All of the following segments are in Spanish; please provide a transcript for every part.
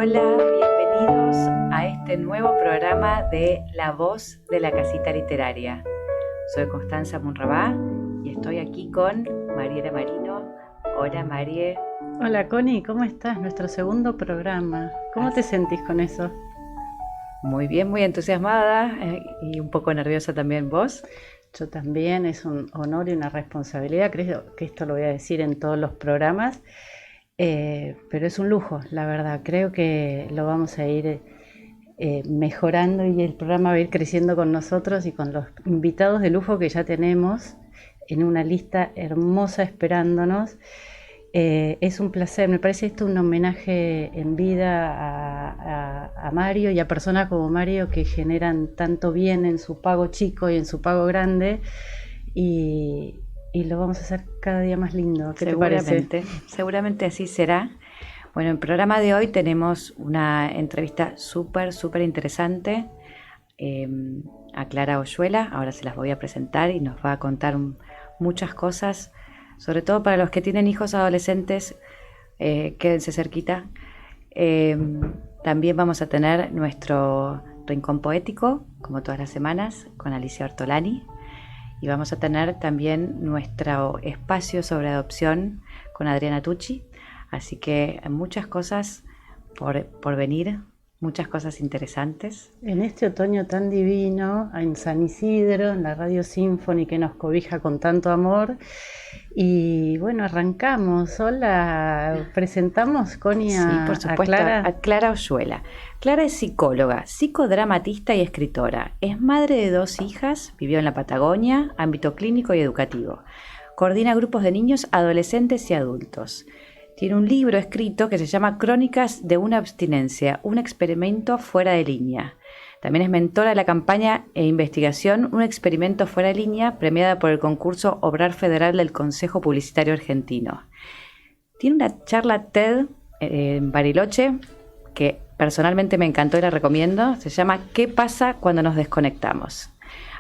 Hola, bienvenidos a este nuevo programa de La Voz de la Casita Literaria. Soy Constanza Munrabá y estoy aquí con Mariela Marino. Hola, Marie. Hola, Connie, ¿cómo estás? Nuestro segundo programa. ¿Cómo te sentís con eso? Muy bien, muy entusiasmada y un poco nerviosa también. ¿Vos? Yo también, es un honor y una responsabilidad. Creo que esto lo voy a decir en todos los programas, pero es un lujo, la verdad. Creo que lo vamos a ir mejorando y el programa va a ir creciendo con nosotros y con los invitados de lujo que ya tenemos en una lista hermosa esperándonos. Es un placer, me parece esto un homenaje en vida a Mario y a personas como Mario que generan tanto bien en su pago chico y en su pago grande y lo vamos a hacer cada día más lindo. ¿Qué te parece? Seguramente así será. Bueno, en el programa de hoy tenemos una entrevista súper interesante a Clara Oyuela. Ahora se las voy a presentar y nos va a contar muchas cosas. Sobre todo para los que tienen hijos adolescentes, quédense cerquita. También vamos a tener nuestro rincón poético, como todas las semanas, con Alicia Ortolani. Y vamos a tener también nuestro espacio sobre adopción con Adriana Tucci. Así que muchas cosas por venir, muchas cosas interesantes. En este otoño tan divino, en San Isidro, en la Radio Symphony que nos cobija con tanto amor. Y bueno, arrancamos. Hola, presentamos, Connie, sí, por supuesto, a Clara Oyuela. Clara es psicóloga, psicodramatista y escritora. Es madre de 2 hijas, vivió en la Patagonia, ámbito clínico y educativo. Coordina grupos de niños, adolescentes y adultos. Tiene un libro escrito que se llama Crónicas de una abstinencia, un experimento fuera de línea. También es mentora de la campaña e investigación Un experimento fuera de línea, premiada por el concurso Obrar Federal del Consejo Publicitario Argentino. Tiene una charla TED en Bariloche que personalmente me encantó y la recomiendo. Se llama ¿Qué pasa cuando nos desconectamos?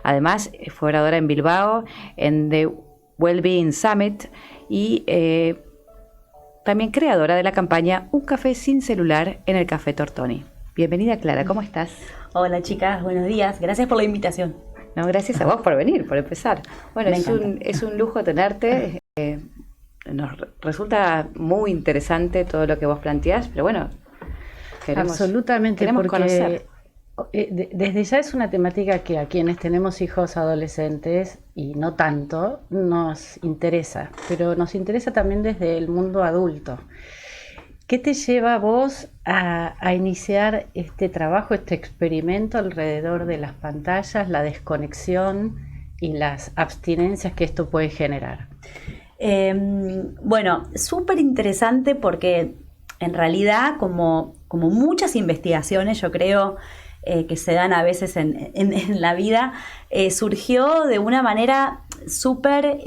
Además, fue oradora en Bilbao, en The Wellbeing Summit y también creadora de la campaña Un café sin celular en el Café Tortoni. Bienvenida, Clara, ¿cómo estás? Hola chicas, buenos días, gracias por la invitación. No, gracias a vos por venir, por empezar. Bueno, es un lujo tenerte, nos resulta muy interesante todo lo que vos planteás, pero bueno, absolutamente, queremos porque conocer. Desde ya es una temática que a quienes tenemos hijos adolescentes y no tanto, nos interesa, pero nos interesa también desde el mundo adulto. ¿Qué te lleva a vos a iniciar este trabajo, este experimento alrededor de las pantallas, la desconexión y las abstinencias que esto puede generar? Bueno, súper interesante porque en realidad, como muchas investigaciones, yo creo que se dan a veces en la vida, surgió de una manera súper...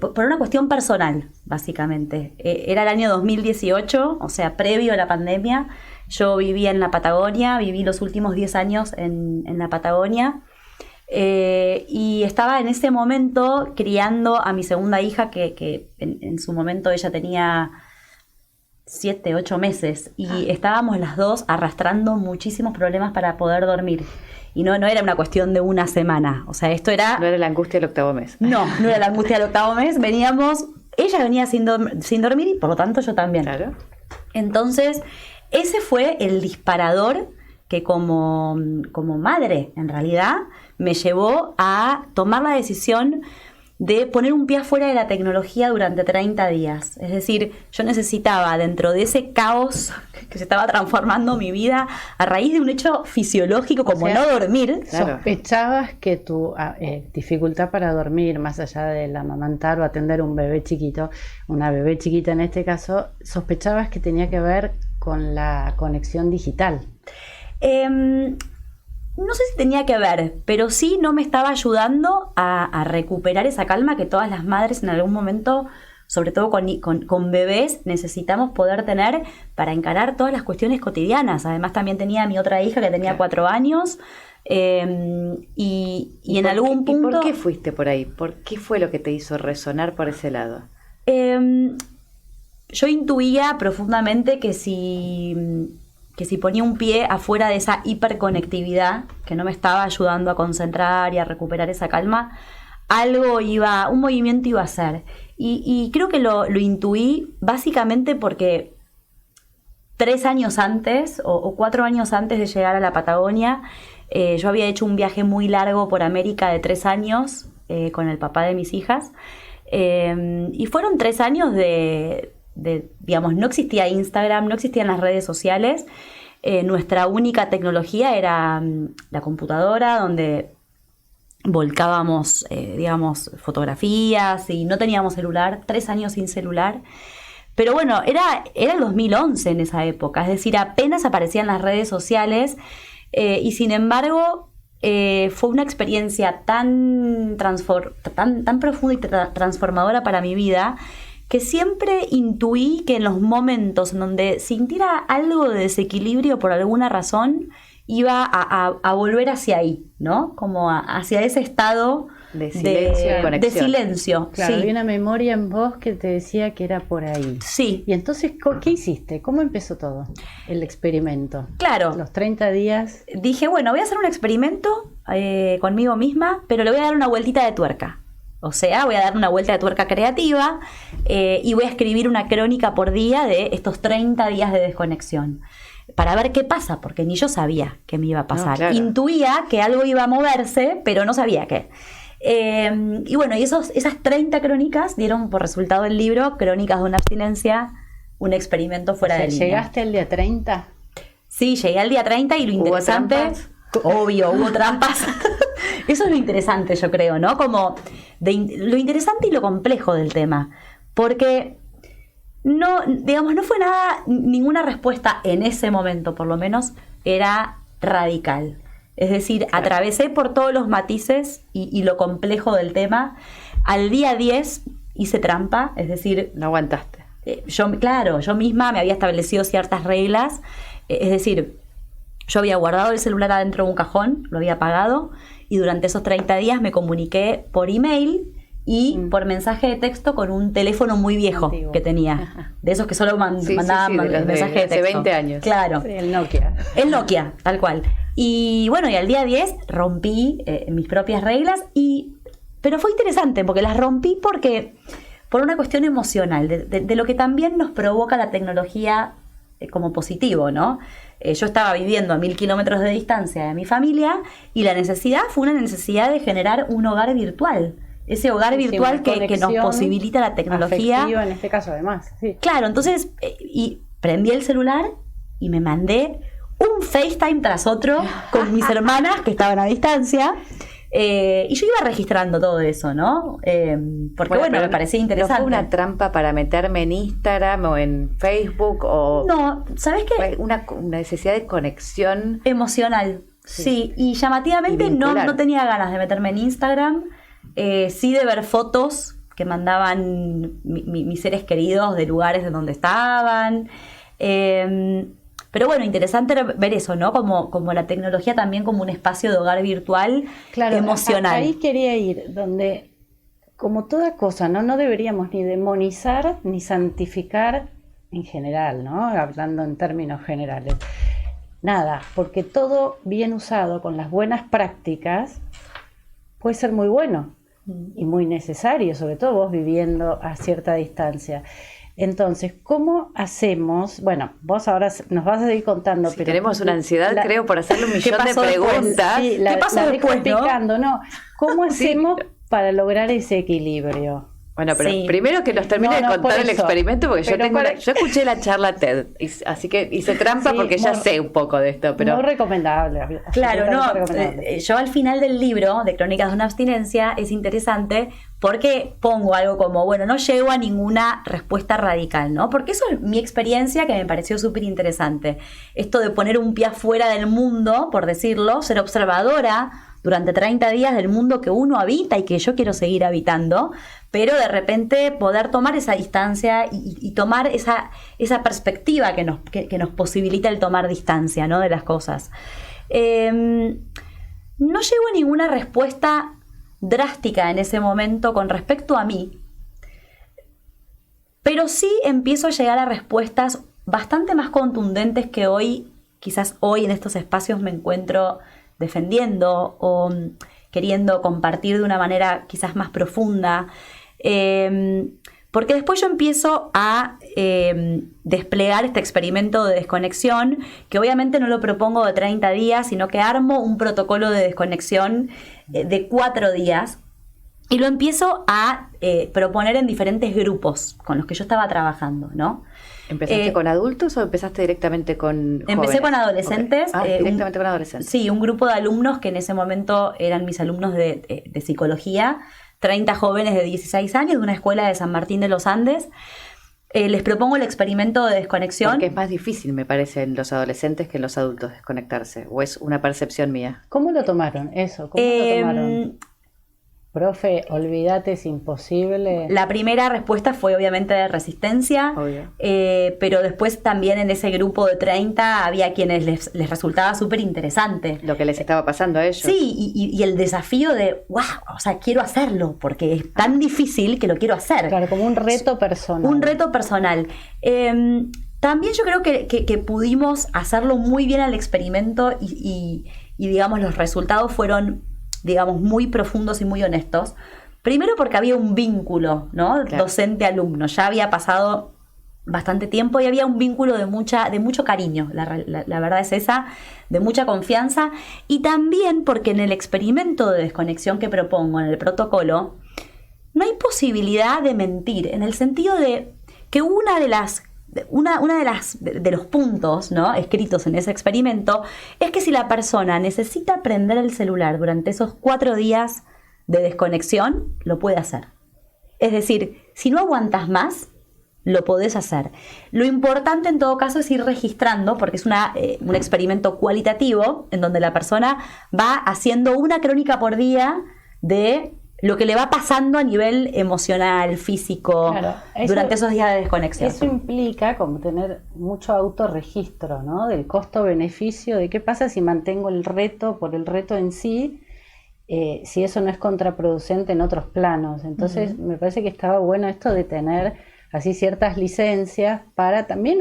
por una cuestión personal, básicamente. Era el año 2018, o sea, previo a la pandemia. Yo vivía en la Patagonia, viví los últimos 10 años en la Patagonia. Y estaba en ese momento criando a mi segunda hija, que en su momento ella tenía 7, 8 meses. Y estábamos las dos arrastrando muchísimos problemas para poder dormir. Y no era una cuestión de una semana. O sea, esto era... No era la angustia del octavo mes. No era la angustia del octavo mes. Ella venía sin dormir y por lo tanto yo también. Claro. Entonces, ese fue el disparador que como madre, en realidad, me llevó a tomar la decisión de poner un pie afuera de la tecnología durante 30 días. Es decir, yo necesitaba, dentro de ese caos que se estaba transformando mi vida, a raíz de un hecho fisiológico como no dormir. Claro. ¿Sospechabas que tu dificultad para dormir, más allá del amamantar o atender un bebé chiquito, una bebé chiquita en este caso, sospechabas que tenía que ver con la conexión digital? No sé si tenía que ver, pero sí no me estaba ayudando a recuperar esa calma que todas las madres en algún momento, sobre todo con bebés, necesitamos poder tener para encarar todas las cuestiones cotidianas. Además también tenía a mi otra hija que tenía 4 años y en algún punto... ¿Y por qué fuiste por ahí? ¿Por qué fue lo que te hizo resonar por ese lado? yo intuía profundamente que si ponía un pie afuera de esa hiperconectividad que no me estaba ayudando a concentrar y a recuperar esa calma, un movimiento iba a hacer. Y creo que lo intuí básicamente porque 3 años antes o 4 años antes de llegar a la Patagonia, yo había hecho un viaje muy largo por América de 3 años con el papá de mis hijas. Y fueron 3 años de, digamos, no existía Instagram, no existían las redes sociales. Nuestra única tecnología era la computadora, donde volcábamos, digamos, fotografías, y no teníamos celular, 3 años sin celular. Pero bueno, era el 2011 en esa época, es decir, apenas aparecían las redes sociales, y sin embargo fue una experiencia tan profunda y transformadora para mi vida, que siempre intuí que en los momentos en donde sintiera algo de desequilibrio por alguna razón, iba a volver hacia ahí, ¿no? Como hacia ese estado de silencio y conexión. De silencio. Claro, sí. había una memoria en vos que te decía que era por ahí. Sí. Y entonces, ¿qué hiciste? ¿Cómo empezó todo el experimento? Claro. Los 30 días. Dije, bueno, voy a hacer un experimento conmigo misma, pero le voy a dar una vueltita de tuerca. O sea, voy a dar una vuelta de tuerca creativa, y voy a escribir una crónica por día de estos 30 días de desconexión, para ver qué pasa, porque ni yo sabía qué me iba a pasar. No, claro. Intuía que algo iba a moverse, pero no sabía qué. Y bueno, y esas 30 crónicas dieron por resultado el libro Crónicas de una abstinencia, un experimento fuera de línea. ¿Llegaste al día 30? Sí, llegué al día 30 y lo interesante... trampas? Obvio, hubo trampas. Eso es lo interesante, yo creo, ¿no? Como lo interesante y lo complejo del tema. Porque no, digamos, no fue ninguna respuesta en ese momento, por lo menos, era radical. Es decir, claro, atravesé por todos los matices y lo complejo del tema. Al día 10 hice trampa, es decir... No aguantaste. Yo misma me había establecido ciertas reglas, es decir, yo había guardado el celular adentro de un cajón, lo había apagado, y durante esos 30 días me comuniqué por email y por mensaje de texto con un teléfono muy viejo que tenía, de esos que solo mandaban mensaje de texto. Hace 20 años. Claro. Sí, el Nokia. El Nokia, tal cual. Y bueno, y al día 10 rompí mis propias reglas, pero fue interesante porque las rompí por una cuestión emocional, de lo que también nos provoca la tecnología como positivo, ¿no? Yo estaba viviendo a 1000 kilómetros de distancia de mi familia, y la necesidad fue una necesidad de generar un hogar virtual. Ese hogar virtual que nos posibilita la tecnología. Afectiva, en este caso, además. Sí. Claro, entonces, y prendí el celular y me mandé un FaceTime tras otro con mis hermanas que estaban a distancia. Y yo iba registrando todo eso, ¿no? Porque bueno, me parecía interesante. ¿No fue una trampa para meterme en Instagram o en Facebook? No, ¿sabes qué? Fue una necesidad de conexión emocional. Sí, y llamativamente no tenía ganas de meterme en Instagram. Sí, de ver fotos que mandaban mis seres queridos de lugares de donde estaban. Pero bueno, interesante ver eso, ¿no? Como la tecnología también como un espacio de hogar virtual, claro, emocional. Ahí quería ir, donde, como toda cosa, no deberíamos ni demonizar ni santificar en general, ¿no? Hablando en términos generales. Nada, porque todo bien usado con las buenas prácticas puede ser muy bueno y muy necesario, sobre todo vos viviendo a cierta distancia. Entonces, ¿cómo hacemos? Bueno, vos ahora nos vas a seguir contando. Sí, pero tenemos una ansiedad, creo, por hacerle un millón de preguntas. Sí, ¿Qué pasó después, picando, ¿no? ¿Cómo hacemos para lograr ese equilibrio? Bueno, pero primero que nos termine de contar el experimento, porque yo escuché la charla TED, así que hice trampa porque ya sé un poco de esto. Pero no recomendable. Claro, yo al final del libro de Crónicas de una abstinencia es interesante porque pongo algo como, bueno, no llego a ninguna respuesta radical, ¿no? Porque eso es mi experiencia, que me pareció súper interesante. Esto de poner un pie afuera del mundo, por decirlo, ser observadora durante 30 días del mundo que uno habita y que yo quiero seguir habitando, pero de repente poder tomar esa distancia y tomar esa perspectiva que nos posibilita el tomar distancia, ¿no? De las cosas. No llego a ninguna respuesta drástica en ese momento con respecto a mí. pero sí empiezo a llegar a respuestas bastante más contundentes que hoy, quizás hoy en estos espacios me encuentro defendiendo o queriendo compartir de una manera quizás más profunda. Porque después yo empiezo a desplegar este experimento de desconexión, que obviamente no lo propongo de 30 días, sino que armo un protocolo de desconexión de 4 días y lo empiezo a proponer en diferentes grupos con los que yo estaba trabajando, ¿no? ¿Empezaste con adultos o empezaste directamente con jóvenes? Empecé con adolescentes. Okay. Directamente con adolescentes. Sí, un grupo de alumnos que en ese momento eran mis alumnos de psicología, 30 jóvenes de 16 años de una escuela de San Martín de los Andes. Les propongo el experimento de desconexión. Porque es más difícil, me parece, en los adolescentes que en los adultos desconectarse. ¿O es una percepción mía? ¿Cómo lo tomaron eso? ¿Cómo lo tomaron? Profe, olvídate, es imposible. La primera respuesta fue obviamente de resistencia, pero después también en ese grupo de 30 había quienes les resultaba súper interesante. Lo que les estaba pasando a ellos. Sí, y el desafío de, wow, o sea, quiero hacerlo, porque es tan difícil que lo quiero hacer. Claro, como un reto personal. Un reto personal. También yo creo que pudimos hacerlo muy bien al experimento y digamos, los resultados fueron, digamos, muy profundos y muy honestos. Primero porque había un vínculo, ¿no? Claro. Docente-alumno. Ya había pasado bastante tiempo y había un vínculo de mucho cariño. La verdad es esa, de mucha confianza. Y también porque en el experimento de desconexión que propongo, en el protocolo, no hay posibilidad de mentir, en el sentido de que uno de los puntos, ¿no?, escritos en ese experimento es que si la persona necesita prender el celular durante esos 4 días de desconexión, lo puede hacer. Es decir, si no aguantas más, lo podés hacer. Lo importante en todo caso es ir registrando, porque es un experimento cualitativo en donde la persona va haciendo una crónica por día de lo que le va pasando a nivel emocional, físico, claro, durante esos días de desconexión. Eso implica como tener mucho autorregistro, ¿no? Del costo-beneficio, de qué pasa si mantengo el reto por el reto en sí, si eso no es contraproducente en otros planos. Entonces me parece que estaba bueno esto de tener así ciertas licencias para también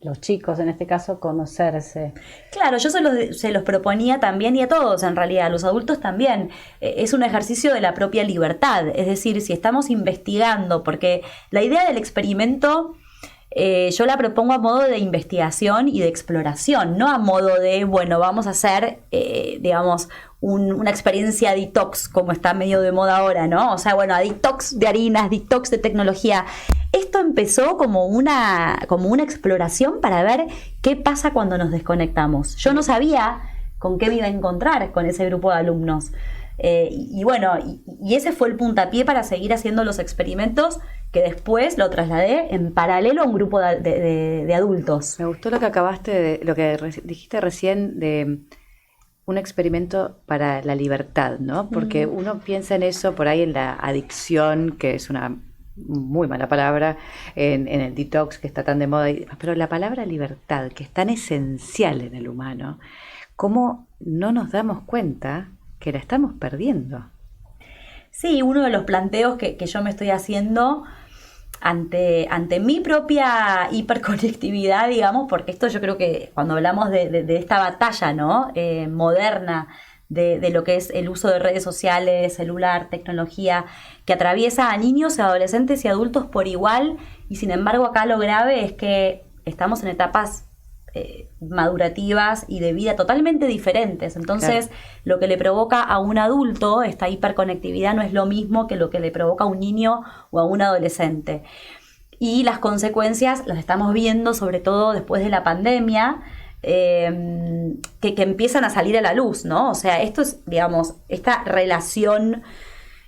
los chicos en este caso, conocerse. Claro, yo se los proponía también, y a todos en realidad, a los adultos también. Es un ejercicio de la propia libertad, es decir, si estamos investigando, porque la idea del experimento yo la propongo a modo de investigación y de exploración, no a modo de, bueno, vamos a hacer, digamos, una experiencia detox, como está medio de moda ahora, ¿no? O sea, bueno, detox de harinas, detox de tecnología. Esto empezó como una exploración para ver qué pasa cuando nos desconectamos. Yo no sabía con qué me iba a encontrar con ese grupo de alumnos. Y bueno, y ese fue el puntapié para seguir haciendo los experimentos, que después lo trasladé en paralelo a un grupo de adultos. Me gustó lo que lo que dijiste recién de un experimento para la libertad, ¿no? Porque uno piensa en eso por ahí, en la adicción, que es una muy mala palabra, en el detox que está tan de moda, pero la palabra libertad, que es tan esencial en el humano, ¿cómo no nos damos cuenta que la estamos perdiendo? Sí, uno de los planteos que yo me estoy haciendo ante mi propia hiperconectividad, digamos, porque esto yo creo que cuando hablamos de esta batalla, ¿no?, moderna, de lo que es el uso de redes sociales, celular, tecnología, que atraviesa a niños, adolescentes y adultos por igual, y sin embargo acá lo grave es que estamos en etapas madurativas y de vida totalmente diferentes. Entonces, claro, lo que le provoca a un adulto, esta hiperconectividad, no es lo mismo que lo que le provoca a un niño o a un adolescente. Y las consecuencias las estamos viendo sobre todo después de la pandemia, que empiezan a salir a la luz, ¿no? O sea, esto es, digamos, esta relación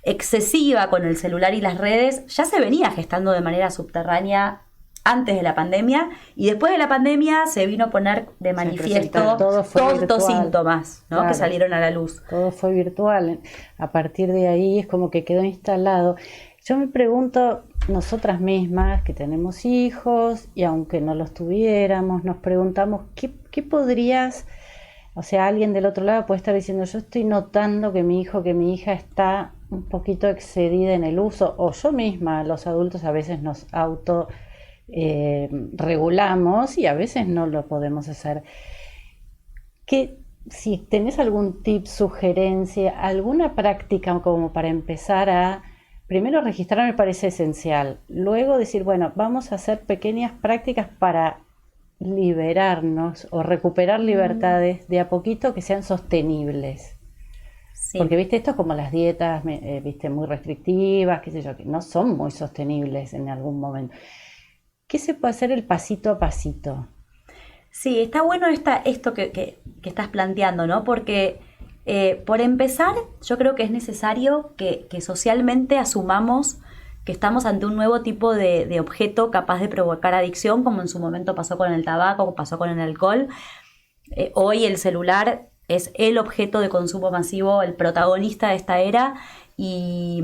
excesiva con el celular y las redes ya se venía gestando de manera subterránea antes de la pandemia, y después de la pandemia se vino a poner de manifiesto todos estos síntomas, ¿no?, claro, que salieron a la luz. Todo fue virtual. A partir de ahí es como que quedó instalado. Yo me pregunto, nosotras mismas que tenemos hijos, y aunque no los tuviéramos, nos preguntamos, ¿qué podrías, o sea, alguien del otro lado puede estar diciendo, yo estoy notando que mi hijo, que mi hija está un poquito excedida en el uso, o yo misma, los adultos a veces nos auto regulamos y a veces no lo podemos hacer. Si tenés algún tip, sugerencia, alguna práctica como para empezar a, primero registrar me parece esencial, luego decir, bueno, vamos a hacer pequeñas prácticas para liberarnos o recuperar libertades de a poquito que sean sostenibles. Sí. Porque, viste, esto es como las dietas, viste, muy restrictivas, qué sé yo, que no son muy sostenibles en algún momento. ¿Qué se puede hacer el pasito a pasito? Sí, está bueno esto que estás planteando, ¿no? Porque, por empezar, yo creo que es necesario que socialmente asumamos que estamos ante un nuevo tipo de objeto capaz de provocar adicción, como en su momento pasó con el tabaco, como pasó con el alcohol. Hoy el celular es el objeto de consumo masivo, el protagonista de esta era, y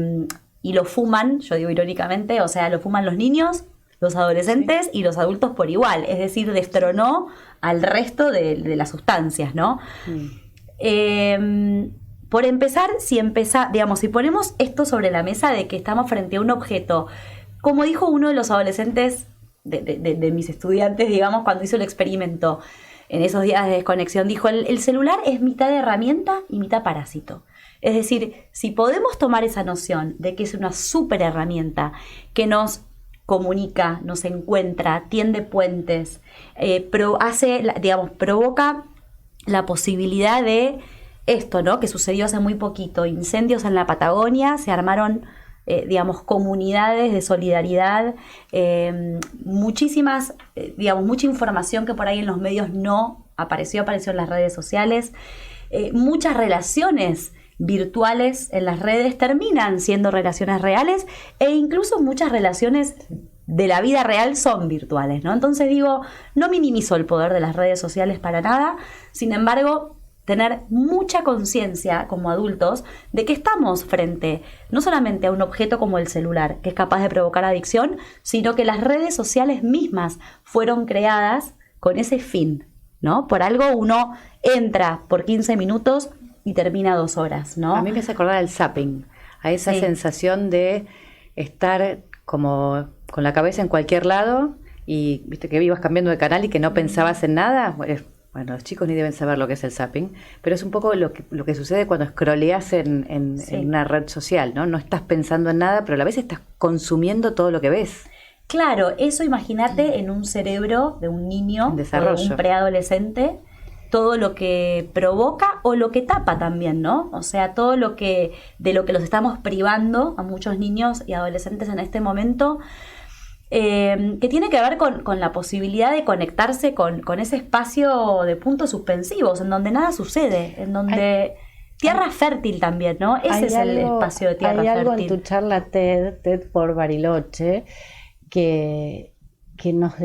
lo fuman, yo digo irónicamente, o sea, lo fuman los niños, los adolescentes y los adultos por igual, es decir, destronó al resto de las sustancias, ¿no? Por empezar, si ponemos esto sobre la mesa de que estamos frente a un objeto, como dijo uno de los adolescentes de mis estudiantes, digamos, cuando hizo el experimento en esos días de desconexión, dijo, el celular es mitad herramienta y mitad parásito. Es decir, si podemos tomar esa noción de que es una súper herramienta que nos comunica, nos encuentra, tiende puentes, provoca la posibilidad de esto, ¿no? Que sucedió hace muy poquito, incendios en la Patagonia, se armaron, comunidades de solidaridad, mucha información que por ahí en los medios no apareció en las redes sociales, muchas relaciones virtuales en las redes terminan siendo relaciones reales e incluso muchas relaciones de la vida real son virtuales, ¿no? Entonces digo, no minimizo el poder de las redes sociales para nada, sin embargo, tener mucha conciencia como adultos de que estamos frente no solamente a un objeto como el celular, que es capaz de provocar adicción, sino que las redes sociales mismas fueron creadas con ese fin, ¿no? Por algo uno entra por 15 minutos y termina 2 horas, ¿no? A mí me hace acordar al zapping, a esa sensación de estar como con la cabeza en cualquier lado y viste que ibas cambiando de canal y que no pensabas en nada. Bueno, los chicos ni deben saber lo que es el zapping, pero es un poco lo que sucede cuando scrolleas en una red social, ¿no? No estás pensando en nada, pero a la vez estás consumiendo todo lo que ves. Claro, eso imagínate en un cerebro de un niño, en desarrollo, de un preadolescente, todo lo que provoca o lo que tapa también, ¿no? O sea, todo de lo que los estamos privando a muchos niños y adolescentes en este momento, que tiene que ver con la posibilidad de conectarse con ese espacio de puntos suspensivos, en donde nada sucede, en donde tierra fértil también, ¿no? Ese es el espacio de tierra fértil. Hay algo en tu charla TED por Bariloche, que nos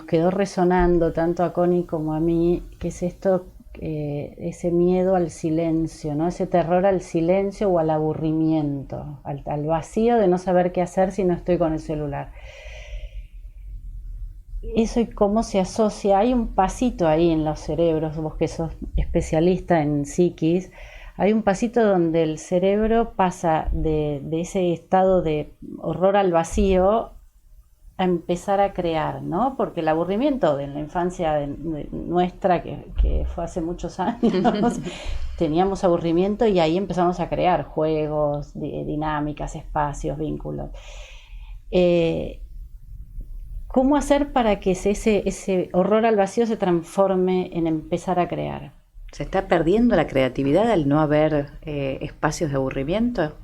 quedó resonando tanto a Connie como a mí, que es esto, ese miedo al silencio, ¿no? Ese terror al silencio o al aburrimiento, al vacío de no saber qué hacer si no estoy con el celular. Eso y cómo se asocia, hay un pasito ahí en los cerebros, vos que sos especialista en psiquis, hay un pasito donde el cerebro pasa de ese estado de horror al vacío a empezar a crear, ¿no? Porque el aburrimiento de la infancia de nuestra, que fue hace muchos años, teníamos aburrimiento y ahí empezamos a crear juegos, dinámicas, espacios, vínculos. ¿Cómo hacer para que ese horror al vacío se transforme en empezar a crear? ¿Se está perdiendo la creatividad al no haber espacios de aburrimiento?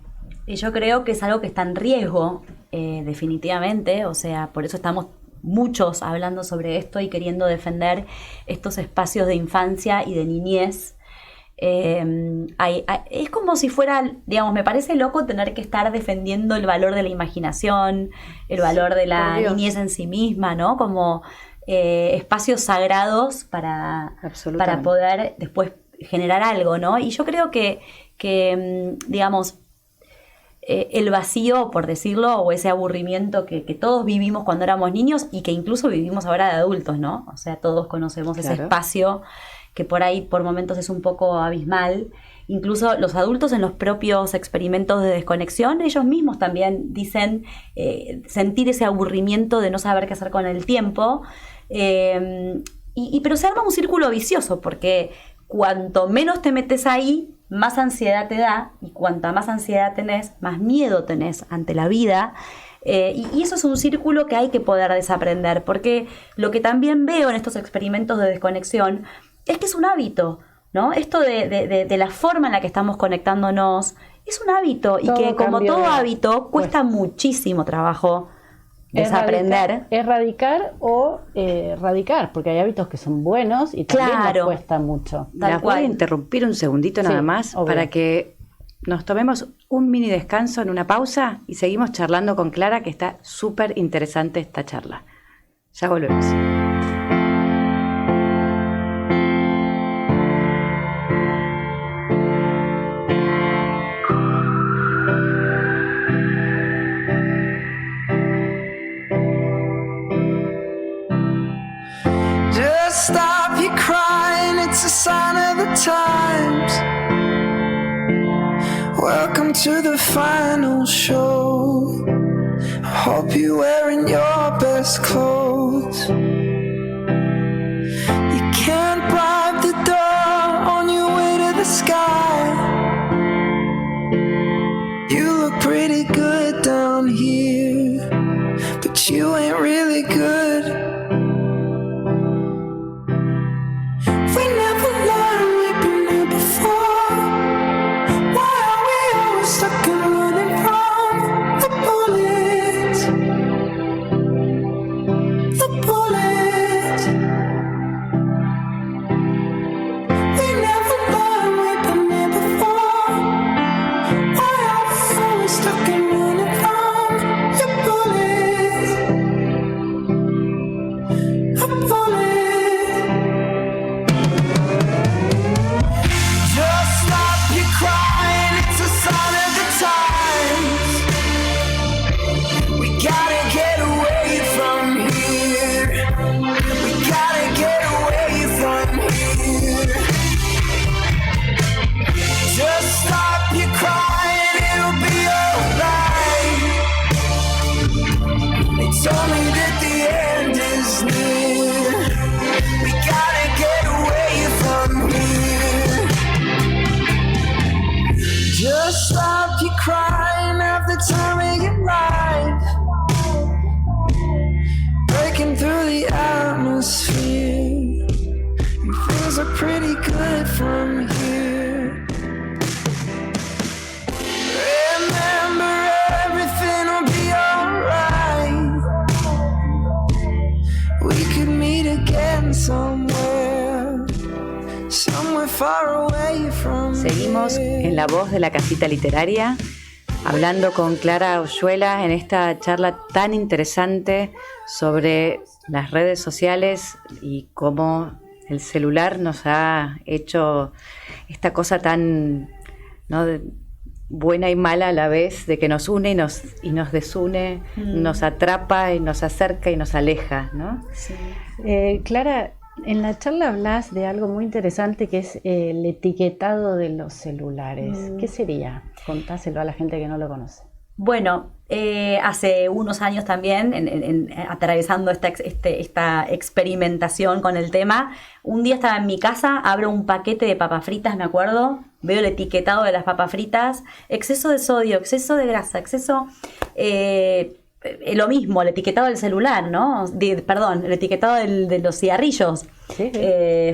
Y yo creo que es algo que está en riesgo, definitivamente, o sea, por eso estamos muchos hablando sobre esto y queriendo defender estos espacios de infancia y de niñez. Es como si fuera, me parece loco tener que estar defendiendo el valor de la imaginación, el valor de la niñez en sí misma, ¿no? Como espacios sagrados para poder después generar algo, ¿no? Y yo creo que el vacío, por decirlo, o ese aburrimiento que todos vivimos cuando éramos niños y que incluso vivimos ahora de adultos, ¿no? O sea, todos conocemos ese espacio que por ahí por momentos es un poco abismal, incluso los adultos en los propios experimentos de desconexión, ellos mismos también dicen sentir ese aburrimiento de no saber qué hacer con el tiempo. Pero se arma un círculo vicioso, porque cuanto menos te metes ahí, más ansiedad te da, y cuanta más ansiedad tenés, más miedo tenés ante la vida. Y eso es un círculo que hay que poder desaprender, porque lo que también veo en estos experimentos de desconexión es que es un hábito, ¿no? Esto de la forma en la que estamos conectándonos es un hábito, y que como todo hábito cuesta muchísimo trabajo desaprender. Erradicar o radicar, porque hay hábitos que son buenos y también nos cuesta mucho. ¿La puedo interrumpir un segundito nada más? Obvio. Para que nos tomemos un mini descanso en una pausa y seguimos charlando con Clara, que está súper interesante esta charla. Ya volvemos. Just stop your crying, it's a sign of the times. Welcome to the final show. I hope you're wearing your best clothes. You can't bribe the door on your way to the sky. You look pretty good down here, but you ain't really good. Pretty good from here. Remember, everything will be alright. We could meet again somewhere far away from here. Seguimos en La Voz de la Casita Literaria, hablando con Clara Oyuela en esta charla tan interesante sobre las redes sociales y cómo el celular nos ha hecho esta cosa tan, ¿no?, buena y mala a la vez, de que nos une y nos desune, nos atrapa y nos acerca y nos aleja, ¿no? Sí. Clara, en la charla hablas de algo muy interesante que es el etiquetado de los celulares. ¿Qué sería? Contáselo a la gente que no lo conoce. Bueno, hace unos años también, atravesando esta experimentación con el tema, un día estaba en mi casa, abro un paquete de papas fritas, me acuerdo, veo el etiquetado de las papas fritas, exceso de sodio, exceso de grasa, exceso... lo mismo, el etiquetado del celular, ¿no? El etiquetado de los cigarrillos. Sí.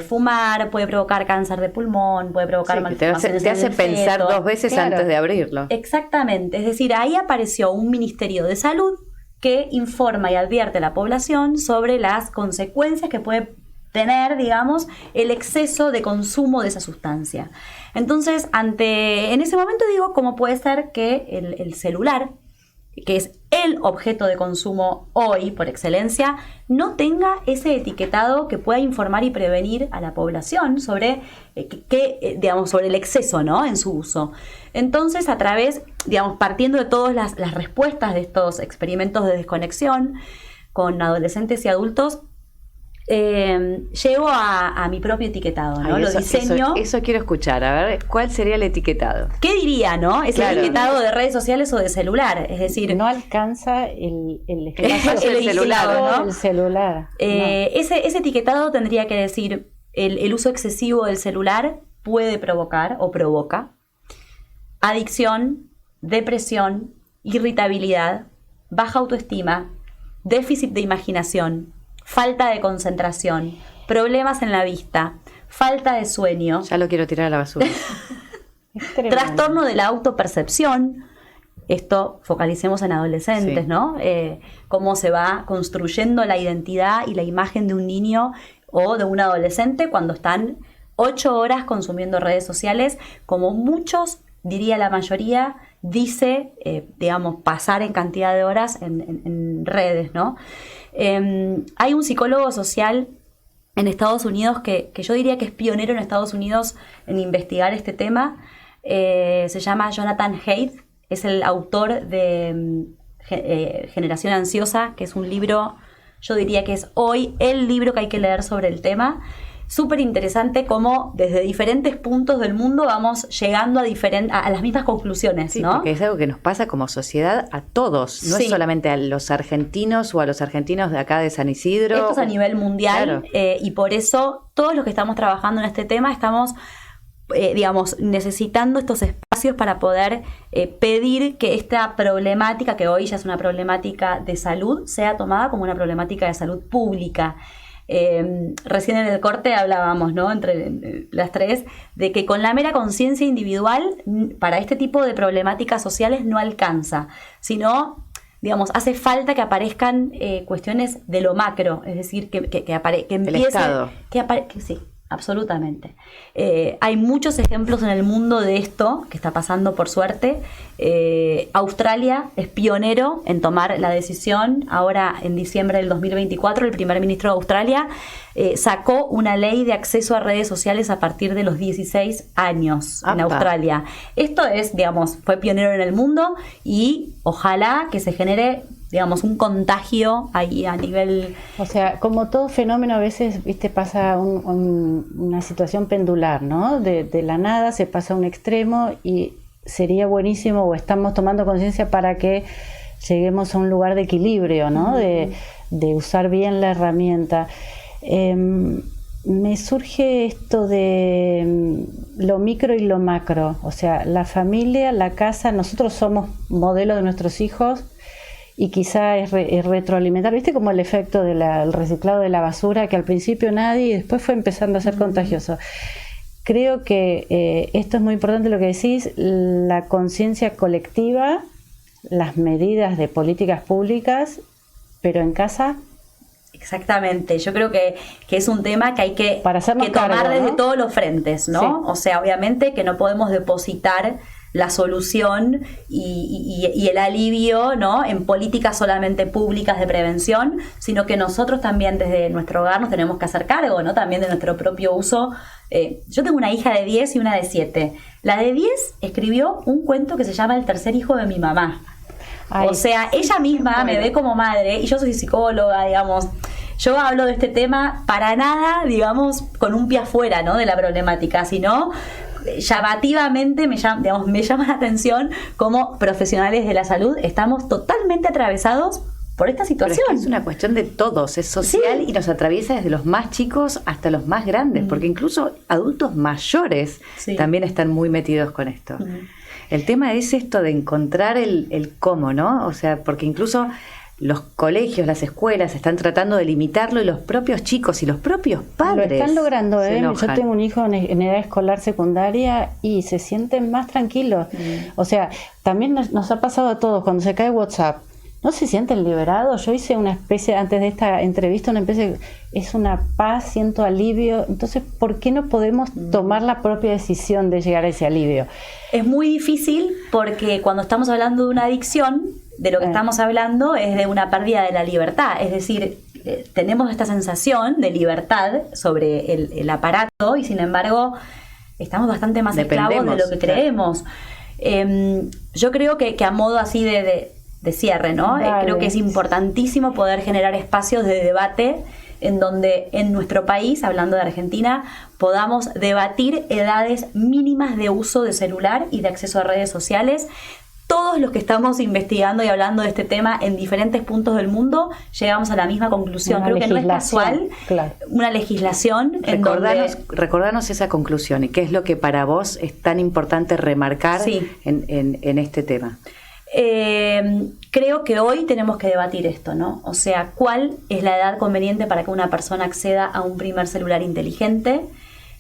Fumar puede provocar cáncer de pulmón, puede provocar malformaciones. Te hace pensar dos veces antes de abrirlo. Exactamente, es decir, ahí apareció un Ministerio de Salud que informa y advierte a la población sobre las consecuencias que puede tener, digamos, el exceso de consumo de esa sustancia. Entonces, en ese momento digo, ¿cómo puede ser que el celular, que es el objeto de consumo hoy por excelencia, no tenga ese etiquetado que pueda informar y prevenir a la población sobre sobre el exceso, ¿no?, en su uso? Entonces, a través, partiendo de todas las respuestas de estos experimentos de desconexión con adolescentes y adultos, Llego a mi propio etiquetado, ¿no? Ay, Lo diseño. Eso quiero escuchar. A ver, ¿cuál sería el etiquetado? ¿Qué diría, no? ¿Es el etiquetado de redes sociales o de celular? Es decir, no alcanza el espacio el celular, ¿no? El celular. Ese etiquetado tendría que decir el uso excesivo del celular puede provocar o provoca adicción, depresión, irritabilidad, baja autoestima, déficit de imaginación, falta de concentración, problemas en la vista, falta de sueño. Ya lo quiero tirar a la basura. Trastorno de la autopercepción. Esto focalicemos en adolescentes, sí. ¿No? Cómo se va construyendo la identidad y la imagen de un niño o de un adolescente cuando están 8 horas consumiendo redes sociales, como muchos, diría la mayoría, dice, pasar en cantidad de horas en redes, ¿no? Hay un psicólogo social en Estados Unidos que yo diría que es pionero en Estados Unidos en investigar este tema. Se llama Jonathan Haidt, es el autor de Generación Ansiosa, que es un libro, yo diría que es hoy el libro que hay que leer sobre el tema. Súper interesante cómo desde diferentes puntos del mundo vamos llegando a las mismas conclusiones, sí, ¿no? Porque es algo que nos pasa como sociedad a todos, no sí. Es solamente a los argentinos o a los argentinos de acá de San Isidro. Esto es a nivel mundial, claro. Y por eso todos los que estamos trabajando en este tema estamos, necesitando estos espacios para poder pedir que esta problemática, que hoy ya es una problemática de salud, sea tomada como una problemática de salud pública. Recién en el corte hablábamos, ¿no? Entre las tres, de que con la mera conciencia individual para este tipo de problemáticas sociales no alcanza, sino, hace falta que aparezcan cuestiones de lo macro, es decir, que empiece... El Estado. Sí, absolutamente. Hay muchos ejemplos en el mundo de esto que está pasando, por suerte. Australia es pionero en tomar la decisión. Ahora, en diciembre del 2024, el primer ministro de Australia sacó una ley de acceso a redes sociales a partir de los 16 años en Australia. Esto es, fue pionero en el mundo y ojalá que se genere un contagio ahí a nivel... O sea, como todo fenómeno a veces, pasa una situación pendular, ¿no? De la nada se pasa a un extremo y sería buenísimo, o estamos tomando conciencia para que lleguemos a un lugar de equilibrio, ¿no? De usar bien la herramienta. Me surge esto de lo micro y lo macro, o sea, la familia, la casa, nosotros somos modelo de nuestros hijos. Y quizá es retroalimentar, ¿viste? Como el efecto del reciclado de la basura, que al principio nadie y después fue empezando a ser contagioso. Creo que esto es muy importante lo que decís, la conciencia colectiva, las medidas de políticas públicas, pero en casa. Exactamente, yo creo que es un tema que hay que tomar cargo, desde, ¿no? Todos los frentes, ¿no? Sí. O sea, obviamente que no podemos depositar la solución y el alivio, ¿no? En políticas solamente públicas de prevención, sino que nosotros también desde nuestro hogar nos tenemos que hacer cargo, ¿no? También de nuestro propio uso. Yo tengo una hija de 10 y una de 7. La de 10 escribió un cuento que se llama El tercer hijo de mi mamá. Ay, o sea, ella misma me ve como madre y yo soy psicóloga, yo hablo de este tema para nada, con un pie afuera, ¿no? De la problemática, sino llamativamente me llama la atención como profesionales de la salud estamos totalmente atravesados por esta situación. Pero es una cuestión de todos, es social, sí. Y nos atraviesa desde los más chicos hasta los más grandes, porque incluso adultos mayores también están muy metidos con esto. El tema es esto de encontrar el cómo, ¿no? O sea, porque incluso los colegios, las escuelas están tratando de limitarlo y los propios chicos y los propios padres lo están logrando, yo tengo un hijo en edad escolar secundaria y se sienten más tranquilos. O sea, también nos ha pasado a todos cuando se cae WhatsApp. ¿No se sienten liberados? Yo hice una especie, antes de esta entrevista, es una paz, siento alivio. Entonces, ¿por qué no podemos tomar la propia decisión de llegar a ese alivio? Es muy difícil porque cuando estamos hablando de una adicción, de lo que estamos hablando es de una pérdida de la libertad. Es decir, tenemos esta sensación de libertad sobre el aparato y sin embargo estamos bastante más esclavos de lo que creemos. Yo creo que a modo así de cierre, ¿no? Creo que es importantísimo poder generar espacios de debate en donde en nuestro país, hablando de Argentina, podamos debatir edades mínimas de uso de celular y de acceso a redes sociales. Todos los que estamos investigando y hablando de este tema en diferentes puntos del mundo llegamos a la misma conclusión. Creo que no es casual, claro, una legislación en donde... Recordanos esa conclusión y qué es lo que para vos es tan importante remarcar en este tema. Creo que hoy tenemos que debatir esto, ¿no? O sea, ¿cuál es la edad conveniente para que una persona acceda a un primer celular inteligente?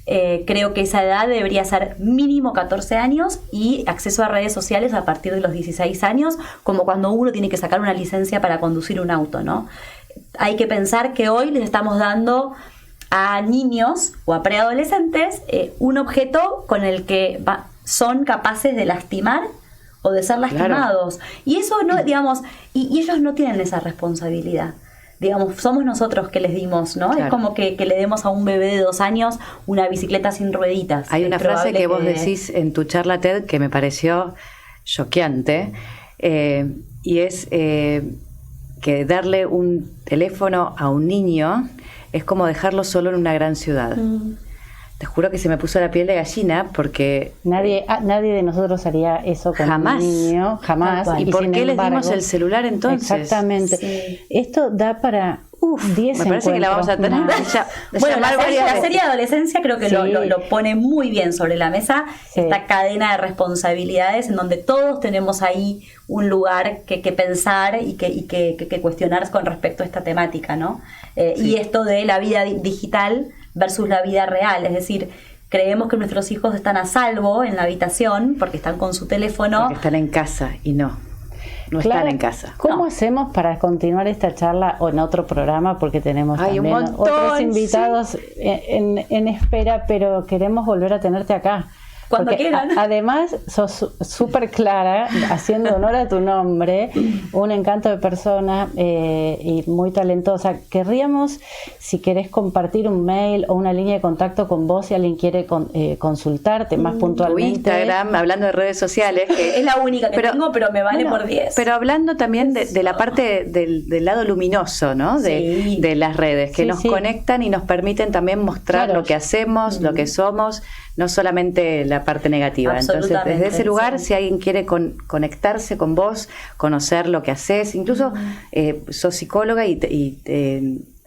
Creo que esa edad debería ser mínimo 14 años y acceso a redes sociales a partir de los 16 años, como cuando uno tiene que sacar una licencia para conducir un auto, ¿no? Hay que pensar que hoy les estamos dando a niños o a preadolescentes un objeto con el que son capaces de lastimar o de ser lastimados. Claro. Y eso no, digamos, y ellos no tienen esa responsabilidad. Digamos, somos nosotros que les dimos, ¿no? Claro. Es como que le demos a un bebé de 2 años una bicicleta sin rueditas. Hay una frase que vos decís en tu charla TED que me pareció choqueante, y es que darle un teléfono a un niño es como dejarlo solo en una gran ciudad. Te juro que se me puso la piel de gallina porque... Nadie de nosotros haría eso con un niño, jamás. ¿Y por qué les dimos el celular entonces? Exactamente. Sí. Esto da para 10 me parece que la vamos a tener. Bueno, la serie Adolescencia creo que lo pone muy bien sobre la mesa, esta cadena de responsabilidades en donde todos tenemos ahí un lugar que pensar y que cuestionar con respecto a esta temática, ¿no? Y esto de la vida digital versus la vida real, es decir, creemos que nuestros hijos están a salvo en la habitación porque están con su teléfono. Porque están en casa y no están en casa. ¿Cómo hacemos para continuar esta charla o en otro programa? Porque tenemos también otros invitados en espera, pero queremos volver a tenerte acá. Cuando quieran. Además, sos súper clara, haciendo honor a tu nombre, un encanto de persona y muy talentosa. Querríamos, si querés compartir un mail o una línea de contacto con vos, si alguien quiere consultarte más puntualmente. Tu Instagram, hablando de redes sociales. Que es la única que tengo, pero me vale por 10. Pero hablando también de la parte del lado luminoso, ¿no? De las redes, que nos conectan y nos permiten también mostrar lo que hacemos, lo que somos, no solamente la parte negativa. Entonces, desde ese lugar, si alguien quiere conectarse con vos, conocer lo que haces, incluso sos psicóloga y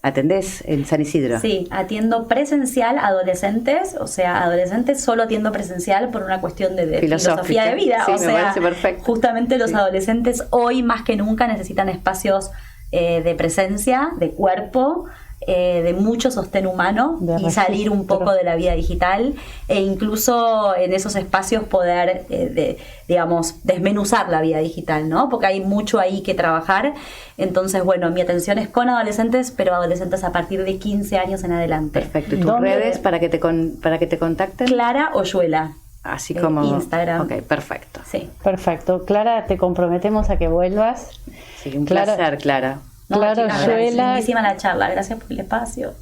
atendés en San Isidro. Sí, atiendo presencial adolescentes, o sea, adolescentes solo atiendo presencial por una cuestión de filosofía de vida. Sí, o sea, justamente los adolescentes hoy más que nunca necesitan espacios de presencia, de cuerpo, de mucho sostén humano y salir un poco de la vida digital e incluso en esos espacios poder, digamos, desmenuzar la vida digital, ¿no? Porque hay mucho ahí que trabajar. Entonces, bueno, mi atención es con adolescentes, pero adolescentes a partir de 15 años en adelante. Perfecto. ¿Y tus redes para que te contacten? Clara Oyuela. Así como Instagram. Ok, perfecto. Sí. Perfecto. Clara, te comprometemos a que vuelvas. Sí, un placer, Clara. No, claro, lindísima la charla, gracias por el espacio.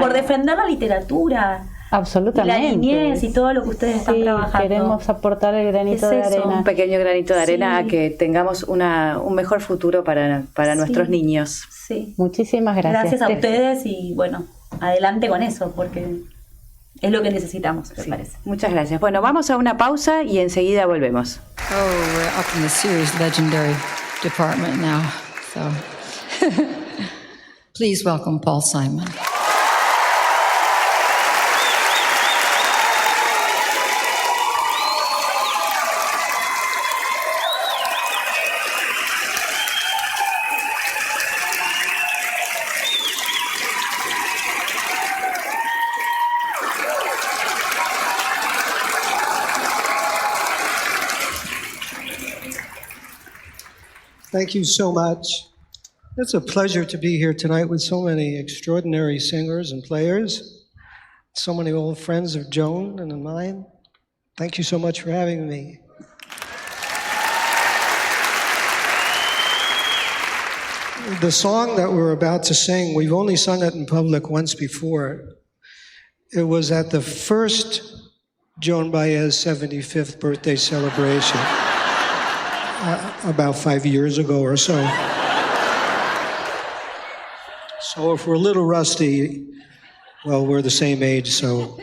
Por defender la literatura. Absolutamente. Y la niñez y todo lo que ustedes están trabajando. Queremos aportar el granito de arena. Un pequeño granito de arena a que tengamos un mejor futuro para nuestros niños. Sí. Muchísimas gracias. Gracias a ustedes y bueno, adelante con eso, porque es lo que necesitamos, me parece. Muchas gracias. Bueno, vamos a una pausa y enseguida volvemos. We're up in the Sears Legendary department now, so... Please welcome Paul Simon. Thank you so much. It's a pleasure to be here tonight with so many extraordinary singers and players, so many old friends of Joan and of mine. Thank you so much for having me. The song that we're about to sing, we've only sung it in public once before. It was at the first Joan Baez 75th birthday celebration about 5 years ago or so. So if we're a little rusty, well, we're the same age, so...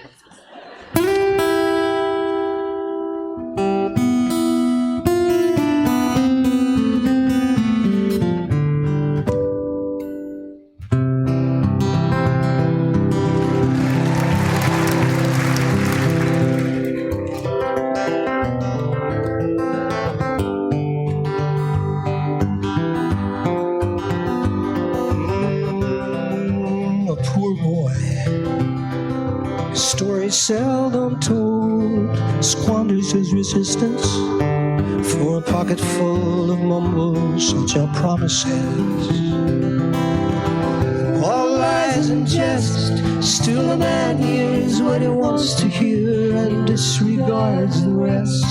Seldom told, squanders his resistance for a pocket full of mumbles, such are promises. All lies and jest, still a man hears what he wants to hear and disregards the rest.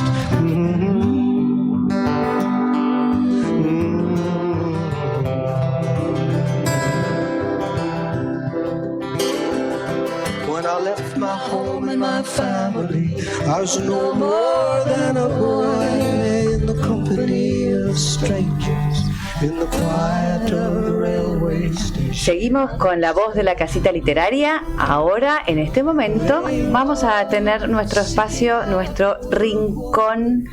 When I left my home and my family, I was no more than a boy in the company of strangers, in the quiet of the railway station. Seguimos con la voz de la casita literaria. Ahora, en este momento, vamos a tener nuestro espacio, nuestro rincón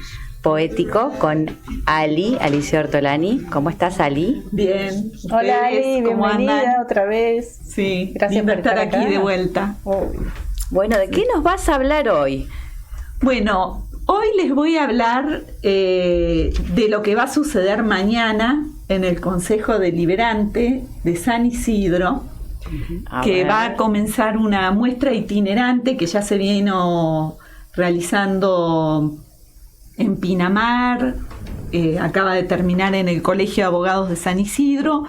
poético con Alicia Ortolani. ¿Cómo estás, Ali? Bien. Hola, Ali, bienvenida otra vez. Sí, gracias por estar aquí de vuelta. Bueno, ¿de qué nos vas a hablar hoy? Bueno, hoy les voy a hablar de lo que va a suceder mañana en el Consejo Deliberante de San Isidro, que va a comenzar una muestra itinerante que ya se vino realizando en Pinamar, acaba de terminar en el Colegio de Abogados de San Isidro,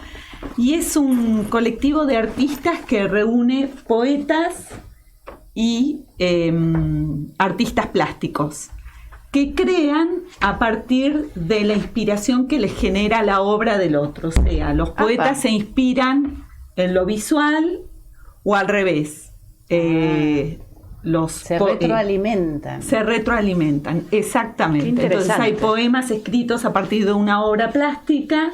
y es un colectivo de artistas que reúne poetas y artistas plásticos que crean a partir de la inspiración que les genera la obra del otro. O sea, los poetas se inspiran en lo visual o al revés. Se retroalimentan. Se retroalimentan, exactamente. Entonces hay poemas escritos a partir de una obra plástica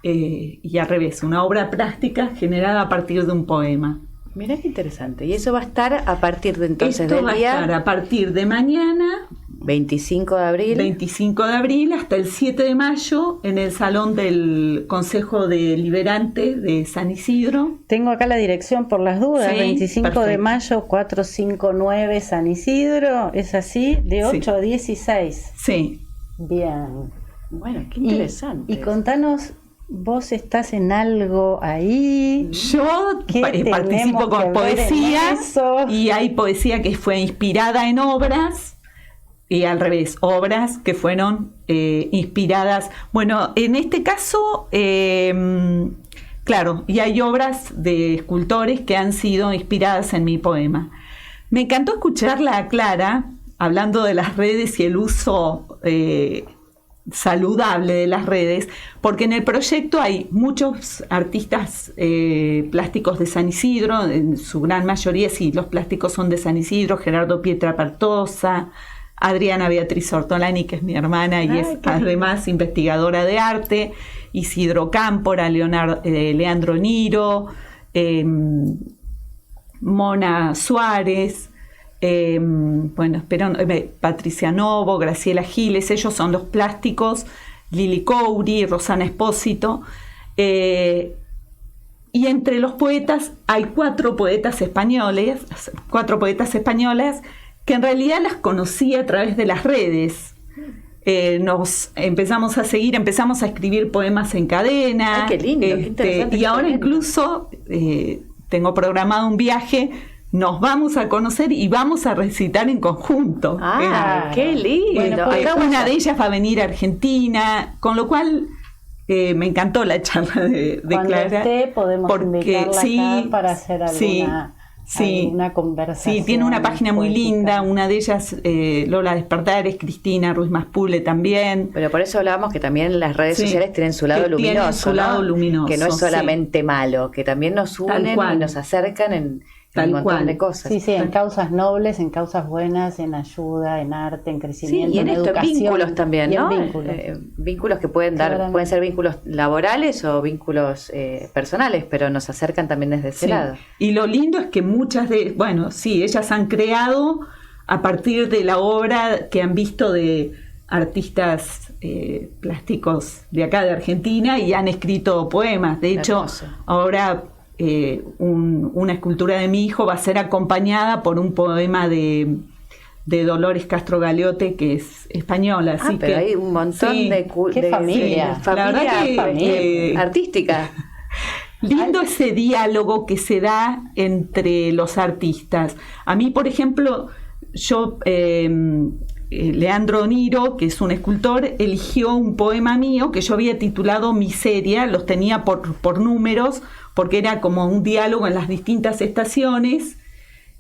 y al revés, una obra plástica generada a partir de un poema. Mirá qué interesante. Y eso va a estar a partir de entonces Esto del va día... a estar a partir de mañana, 25 de abril. 25 de abril hasta el 7 de mayo en el Salón del Consejo Deliberante de San Isidro. Tengo acá la dirección por las dudas, Sí, 25 perfecto. de mayo, 459 San Isidro, ¿es así? De 8 Sí. a 16. Sí. Bien. Bueno, qué interesante. Y contanos, ¿vos estás en algo ahí? Yo ¿Qué participo tenemos que con ver poesía en eso? y hay poesía que fue inspirada en obras y al revés, obras que fueron inspiradas. Bueno, en este caso, claro, y hay obras de escultores que han sido inspiradas en mi poema. Me encantó escucharla a Clara hablando de las redes y el uso saludable de las redes, porque en el proyecto hay muchos artistas plásticos de San Isidro, en su gran mayoría sí, los plásticos son de San Isidro, Gerardo Pietrapertosa, Adriana Beatriz Ortolani, que es mi hermana y es además investigadora de arte, Isidro Cámpora, Leandro Niro, Mona Suárez, Patricia Novo, Graciela Giles, ellos son los plásticos, Lili Couri, Rosana Espósito, y entre los poetas hay cuatro poetas españolas que en realidad las conocí a través de las redes. Nos empezamos a seguir, empezamos a escribir poemas en cadena. Ay, qué lindo, qué interesante. Y ahora incluso tengo programado un viaje, nos vamos a conocer y vamos a recitar en conjunto. ¡Qué lindo! Bueno, pues, Una de ellas va a venir a Argentina, con lo cual me encantó la charla de Cuando Clara. esté podemos invitarla acá para hacer alguna conversación. Sí, tiene una página muy poética. linda, una de ellas, Lola Despertares, Cristina Ruiz Maspule también. Pero por eso hablábamos que también las redes Sí, sociales tienen su lado que tienen luminoso, su lado ¿no? luminoso, Que no es sí. solamente malo, que también nos Tal unen cual. y nos acercan en Tal un montón cual. de cosas. Sí, en causas nobles, en causas buenas, en ayuda, en arte, en Sí, crecimiento, y en esto, educación. vínculos también, Y en ¿no? vínculos. Vínculos que pueden pueden ser vínculos laborales o vínculos personales, pero nos acercan también desde ese Sí. lado. Y lo lindo es que ellas han creado a partir de la obra que han visto de artistas plásticos de acá de Argentina y han escrito poemas. De hecho, Hermoso. ahora una escultura de mi hijo va a ser acompañada por un poema de Dolores Castro Galeote, que es española. Así Pero que, hay un montón sí. Qué familia. La verdad que, familia artística. Lindo ese diálogo que se da entre los artistas. A mí, por ejemplo, Leandro Niro, que es un escultor, eligió un poema mío que yo había titulado Miseria, los tenía por números, porque era como un diálogo en las distintas estaciones,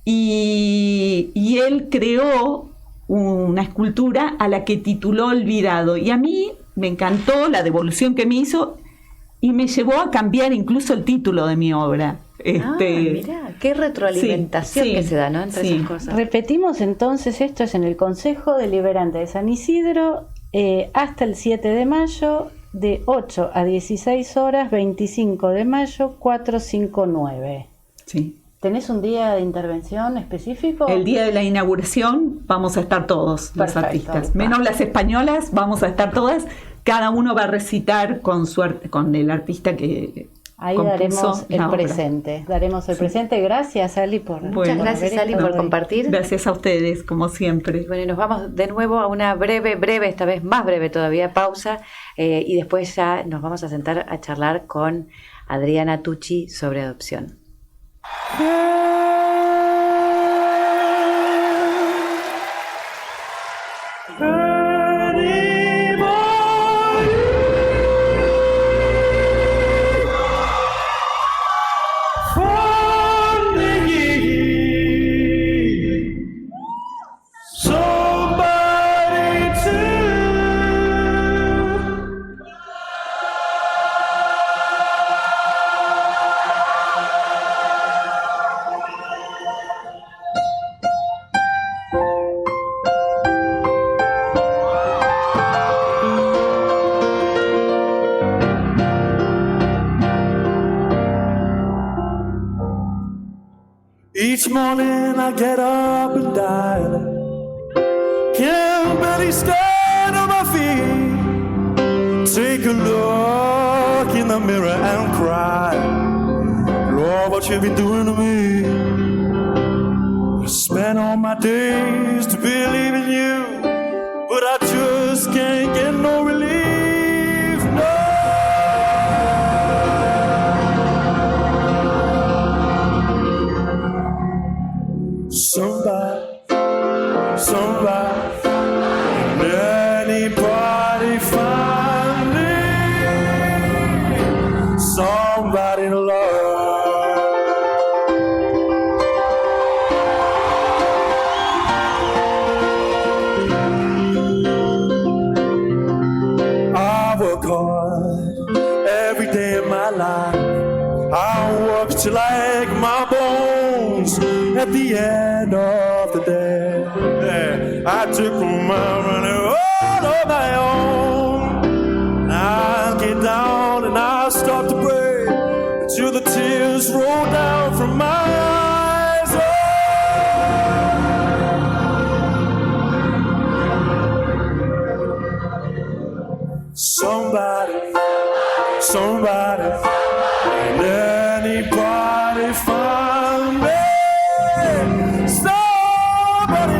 y él creó una escultura a la que tituló Olvidado, y a mí me encantó la devolución que me hizo, y me llevó a cambiar incluso el título de mi obra. Mirá, qué retroalimentación sí, que se da, ¿no? Entre sí. esas cosas. Repetimos entonces, esto es en el Consejo Deliberante de San Isidro, hasta el 7 de mayo, de 8 a 16 horas, 25 de mayo, 459. Sí. ¿Tenés un día de intervención específico? El día de la inauguración vamos a estar todos los Perfecto. artistas, menos las españolas, vamos a estar todas. Cada uno va a recitar con el artista que Ahí compuso daremos el la obra. presente. Daremos el presente. Gracias, Ali, por Bueno, Muchas gracias, Ali, por compartir. Gracias a ustedes, como siempre. Bueno, y nos vamos de nuevo a una breve, esta vez más breve todavía, pausa, y después ya nos vamos a sentar a charlar con Adriana Tucci sobre adopción. Each morning I get up and dial. Can't barely stand on my feet. Take a look in the mirror and cry. Lord, what you been doing to me? I spent all my days to believe in you, but I just can't get no relief, no. Somebody, anybody find me? Somebody to love. I work hard every day of my life. I work till I ache my bones at the end of the day. I took my money all on my own. I'll get down and I'll start to pray until the tears roll down from my eyes. Somebody, and anybody find me? Somebody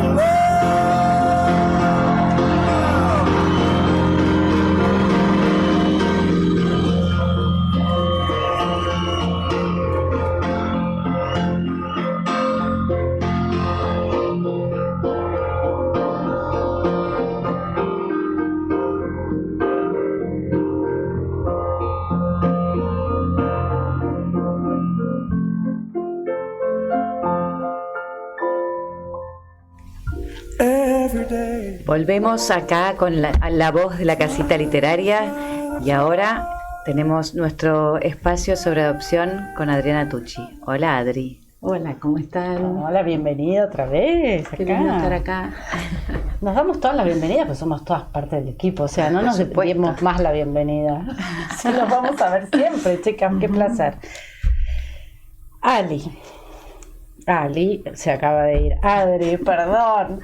Volvemos acá con la voz de la casita literaria y ahora tenemos nuestro espacio sobre adopción con Adriana Tucci. Hola, Adri. Hola, ¿cómo están? Hola, bienvenida otra vez. Qué lindo estar acá. Nos damos todas las bienvenidas, pues somos todas parte del equipo, o sea, no nos demos más la bienvenida. Sí, los vamos a ver siempre, chicas, qué placer. Ali se acaba de ir. Adri, perdón.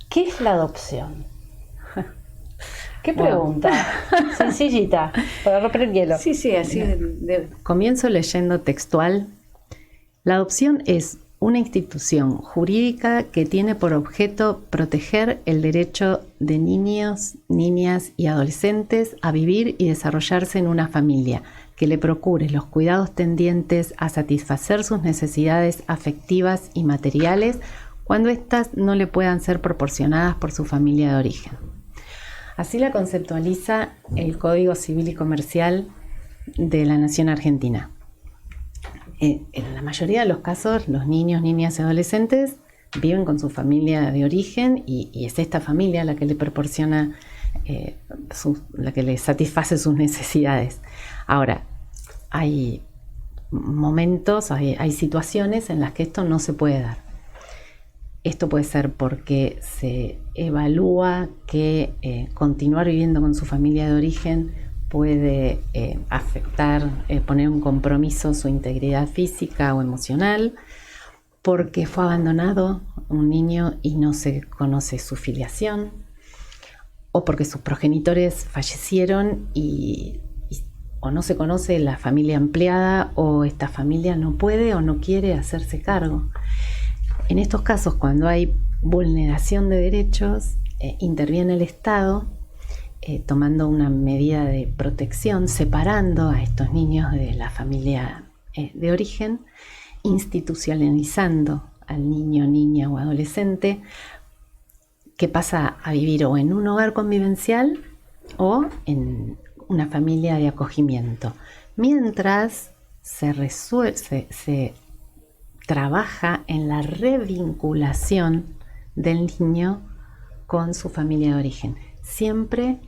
¿Qué es la adopción? ¿Qué pregunta? Sencillita, para romper el hielo. Sí, así Comienzo leyendo textual. La adopción es una institución jurídica que tiene por objeto proteger el derecho de niños, niñas y adolescentes a vivir y desarrollarse en una familia que le procure los cuidados tendientes a satisfacer sus necesidades afectivas y materiales cuando éstas no le puedan ser proporcionadas por su familia de origen. Así la conceptualiza el Código Civil y Comercial de la Nación Argentina. En la mayoría de los casos, los niños, niñas y adolescentes viven con su familia de origen y es esta familia la que le proporciona, la que le satisface sus necesidades. Ahora, hay momentos, hay situaciones en las que esto no se puede dar. Esto puede ser porque se evalúa que continuar viviendo con su familia de origen puede afectar, poner un compromiso su integridad física o emocional, porque fue abandonado un niño y no se conoce su filiación, o porque sus progenitores fallecieron o no se conoce la familia ampliada, o esta familia no puede o no quiere hacerse cargo. En estos casos, cuando hay vulneración de derechos, interviene el Estado tomando una medida de protección, separando a estos niños de la familia de origen, institucionalizando al niño, niña o adolescente, que pasa a vivir o en un hogar convivencial o en una familia de acogimiento, mientras se trabaja en la revinculación del niño con su familia de origen. Siempre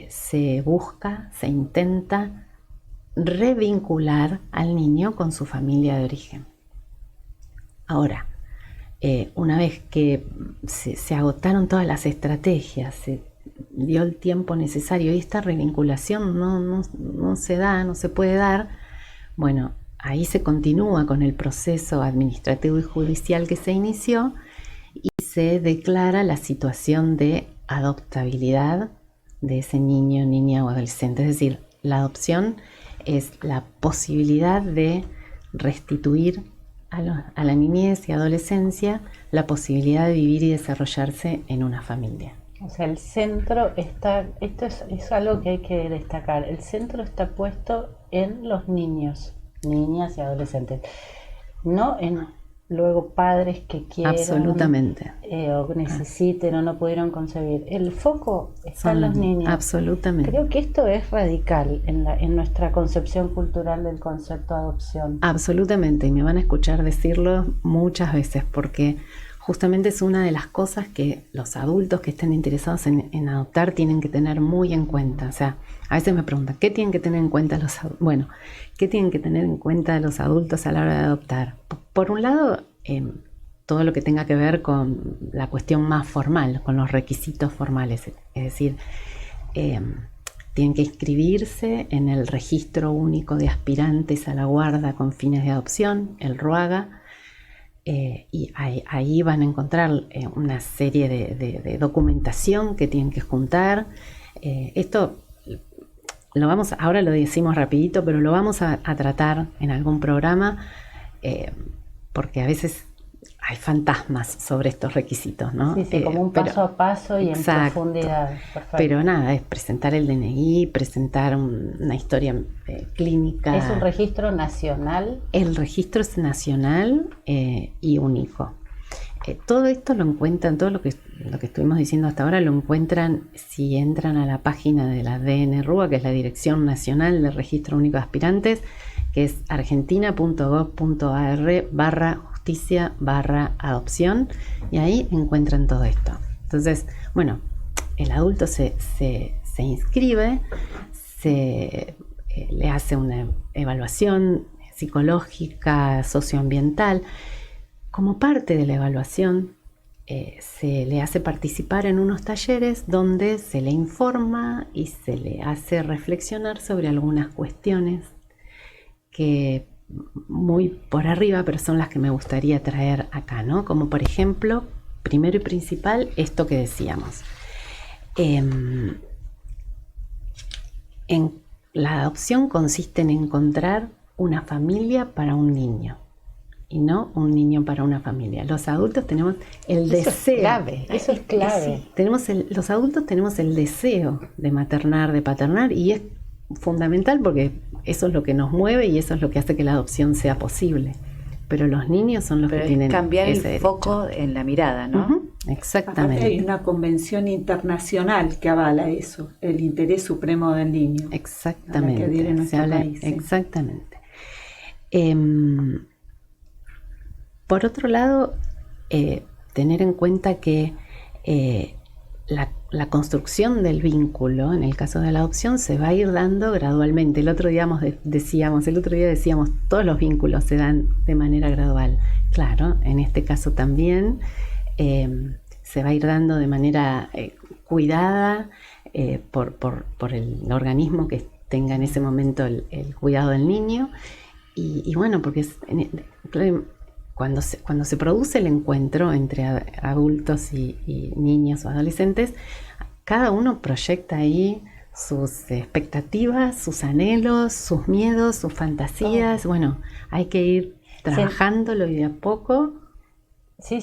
se busca, se intenta revincular al niño con su familia de origen. Ahora, una vez que se agotaron todas las estrategias, se dio el tiempo necesario y esta revinculación no se da, no se puede dar, bueno, ahí se continúa con el proceso administrativo y judicial que se inició y se declara la situación de adoptabilidad de ese niño, niña o adolescente. Es decir, la adopción es la posibilidad de restituir a la niñez y adolescencia la posibilidad de vivir y desarrollarse en una familia. O sea, el centro está, esto es algo que hay que destacar, el centro está puesto en los niños, niñas y adolescentes, no en luego padres que quieran absolutamente o necesiten o no pudieron concebir. El foco está en los niños. Absolutamente. Creo que esto es radical en nuestra concepción cultural del concepto de adopción. Absolutamente, y me van a escuchar decirlo muchas veces porque justamente es una de las cosas que los adultos que estén interesados en adoptar tienen que tener muy en cuenta. O sea, a veces me preguntan, ¿qué tienen que tener en cuenta los adultos? Bueno, ¿qué tienen que tener en cuenta los adultos a la hora de adoptar? Por un lado, todo lo que tenga que ver con la cuestión más formal, con los requisitos formales. Es decir, tienen que inscribirse en el Registro Único de Aspirantes a la Guarda con fines de adopción, el RUAGA, y ahí van a encontrar una serie de documentación que tienen que juntar. Esto ahora lo decimos rapidito, pero lo vamos a tratar en algún programa porque a veces hay fantasmas sobre estos requisitos, ¿no? Sí, como un paso a paso y en profundidad. Perfecto. Pero nada, es presentar el DNI, presentar una historia clínica. ¿Es un registro nacional? El registro es nacional y único. Todo esto lo encuentran, todo lo que estuvimos diciendo hasta ahora lo encuentran si entran a la página de la DNRUA, que es la Dirección Nacional del Registro Único de Aspirantes, que es argentina.gov.ar/justicia/adopción, y ahí encuentran todo esto. Entonces, bueno, el adulto se inscribe, le hace una evaluación psicológica, socioambiental. Como parte de la evaluación, se le hace participar en unos talleres donde se le informa y se le hace reflexionar sobre algunas cuestiones que muy por arriba, pero son las que me gustaría traer acá, ¿no? Como por ejemplo, primero y principal, esto que decíamos. La adopción consiste en encontrar una familia para un niño y no un niño para una familia. Los adultos tenemos el deseo. Eso es clave. Sí, los adultos tenemos el deseo de maternar, de paternar, y es fundamental porque eso es lo que nos mueve y eso es lo que hace que la adopción sea posible. Pero los niños son los que tienen cambiar el ese foco en la mirada, ¿no? Uh-huh, exactamente. Aparte hay una convención internacional que avala eso, el interés supremo del niño. Exactamente. Que adhiere nuestro país, sí. Exactamente. Por otro lado, tener en cuenta que la construcción del vínculo, en el caso de la adopción, se va a ir dando gradualmente. El otro día decíamos, todos los vínculos se dan de manera gradual. Claro, en este caso también se va a ir dando de manera cuidada por el organismo que tenga en ese momento el cuidado del niño. Y bueno, porque cuando se produce el encuentro entre adultos y niños o adolescentes, cada uno proyecta ahí sus expectativas, sus anhelos, sus miedos, sus fantasías. Bueno, hay que ir trabajándolo y de a poco. Sí.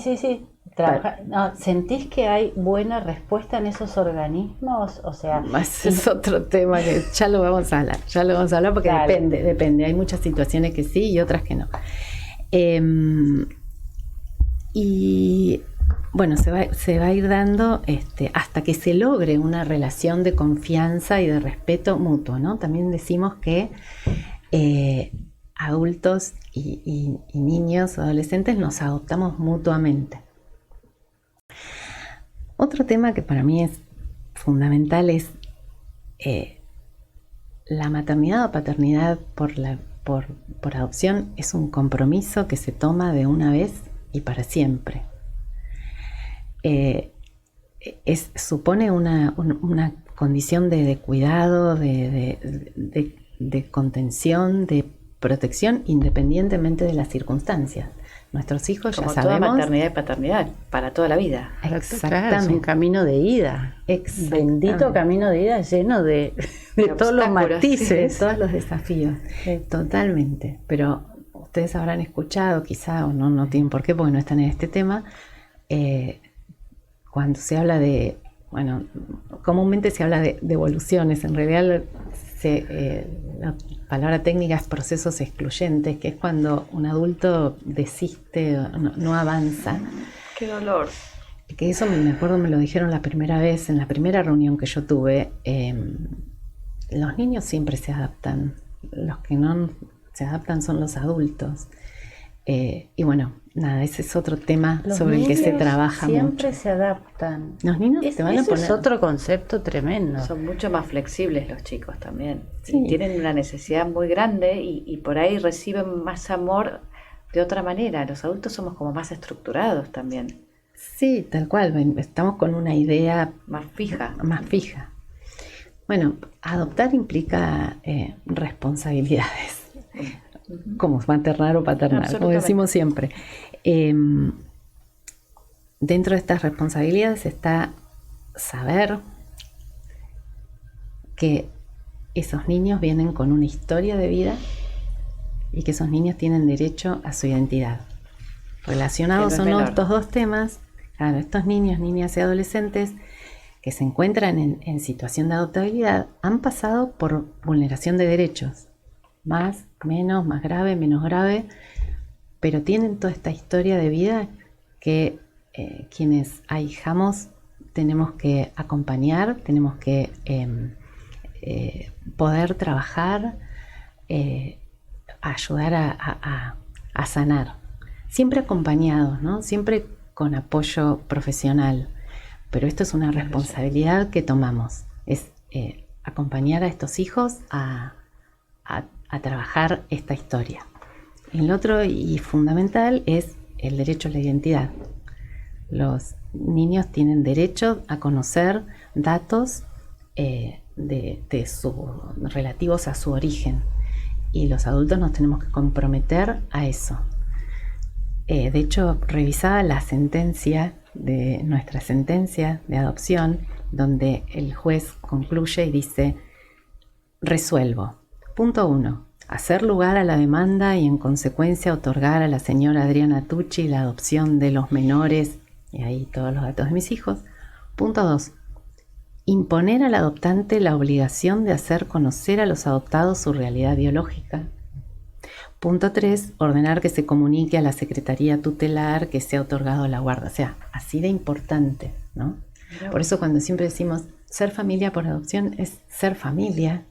¿Sentís que hay buena respuesta en esos organismos? O sea, ese es otro tema que ya lo vamos a hablar porque claro, depende. Hay muchas situaciones que sí y otras que no. Y bueno, se va a ir dando hasta que se logre una relación de confianza y de respeto mutuo, ¿no? También decimos que adultos y niños o adolescentes nos adoptamos mutuamente. Otro tema que para mí es fundamental es la maternidad o paternidad por adopción. Es un compromiso que se toma de una vez y para siempre. Supone una condición de cuidado, de contención, de protección, independientemente de las circunstancias. Nuestros hijos, como ya sabemos, toda maternidad y paternidad, para toda la vida. Exactamente. Claro, es un camino de ida. Bendito camino de ida lleno de todos los matices. Sí, de todos los desafíos. Sí. Totalmente. Pero ustedes habrán escuchado, quizá, o no tienen por qué, porque no están en este tema, cuando se habla de, bueno, comúnmente se habla de evoluciones. En realidad la palabra técnica es procesos excluyentes, que es cuando un adulto desiste, no avanza. ¡Qué dolor! Que eso me acuerdo, me lo dijeron la primera vez, en la primera reunión que yo tuve. Los niños siempre se adaptan, los que no se adaptan son los adultos. Y bueno, nada, ese es otro tema sobre el que se trabaja siempre mucho. Se adaptan. Los niños te van a poner... es otro concepto tremendo. Son mucho más flexibles los chicos también. Sí. Y tienen una necesidad muy grande y por ahí reciben más amor de otra manera. Los adultos somos como más estructurados también. Sí, tal cual. Estamos con una idea más fija. Bueno, adoptar implica responsabilidades. Como maternar o paternar, como decimos siempre. Dentro de estas responsabilidades está saber que esos niños vienen con una historia de vida y que esos niños tienen derecho a su identidad. Relacionados son estos dos temas. Claro, estos niños, niñas y adolescentes que se encuentran en situación de adoptabilidad han pasado por vulneración de derechos. Más, menos, más grave, menos grave, pero tienen toda esta historia de vida que quienes ahijamos tenemos que acompañar, tenemos que poder trabajar, ayudar a sanar, siempre acompañados, ¿no? Siempre con apoyo profesional, pero esto es una responsabilidad que tomamos, es acompañar a estos hijos a trabajar esta historia. El otro y fundamental es el derecho a la identidad. Los niños tienen derecho a conocer datos relativos a su origen, y los adultos nos tenemos que comprometer a eso. De hecho, revisaba la sentencia de nuestra sentencia de adopción, donde el juez concluye y dice: resuelvo. Punto 1. Hacer lugar a la demanda y en consecuencia otorgar a la señora Adriana Tucci la adopción de los menores, y ahí todos los datos de mis hijos. Punto 2. Imponer al adoptante la obligación de hacer conocer a los adoptados su realidad biológica. Punto 3. Ordenar que se comunique a la Secretaría Tutelar que se ha otorgado la guarda. O sea, así de importante, ¿no? Por eso cuando siempre decimos ser familia por adopción es ser familia.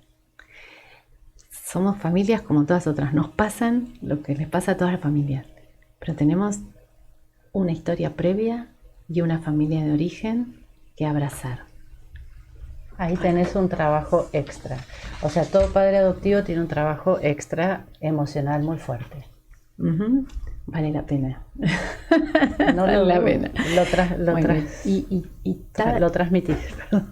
Somos familias como todas otras. Nos pasan lo que les pasa a todas las familias. Pero tenemos una historia previa y una familia de origen que abrazar. Ahí tenés un trabajo extra. O sea, todo padre adoptivo tiene un trabajo extra emocional muy fuerte. Vale la pena. No vale la pena. Lo transmitís.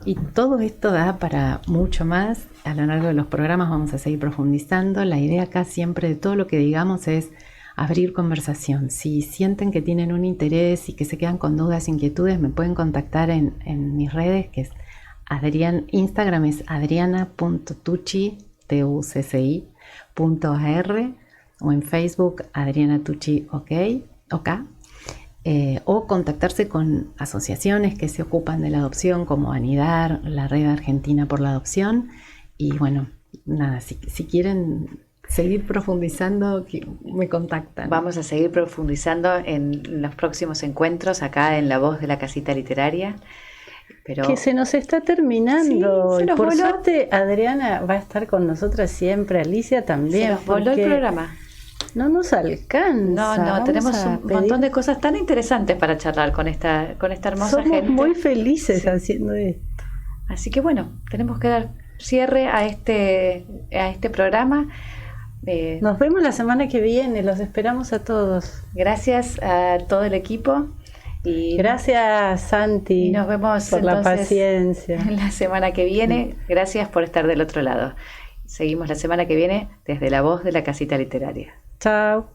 Y todo esto da para mucho más. A lo largo de los programas vamos a seguir profundizando. La idea acá siempre de todo lo que digamos es abrir conversación. Si sienten que tienen un interés y que se quedan con dudas, inquietudes, me pueden contactar en mis redes, que es Instagram es adriana.tucci, tucci.ar, o en Facebook Adriana Tucci OK, o contactarse con asociaciones que se ocupan de la adopción, como ANIDAR, la Red Argentina por la Adopción. Y bueno, nada, si quieren seguir profundizando, me contactan. Vamos a seguir profundizando en los próximos encuentros acá en La Voz de la Casita Literaria. Pero que se nos está terminando. Sí, por suerte Adriana va a estar con nosotras siempre, Alicia también. Se nos voló el programa. No nos alcanza. No, tenemos un montón de cosas tan interesantes para charlar con esta hermosa gente. Somos muy felices haciendo esto. Así que bueno, tenemos que dar cierre a este programa. Nos vemos la semana que viene, los esperamos a todos. Gracias a todo el equipo. Y gracias, Santi, nos vemos por la paciencia. La semana que viene. Gracias por estar del otro lado. Seguimos la semana que viene desde La Voz de la Casita Literaria. Chao.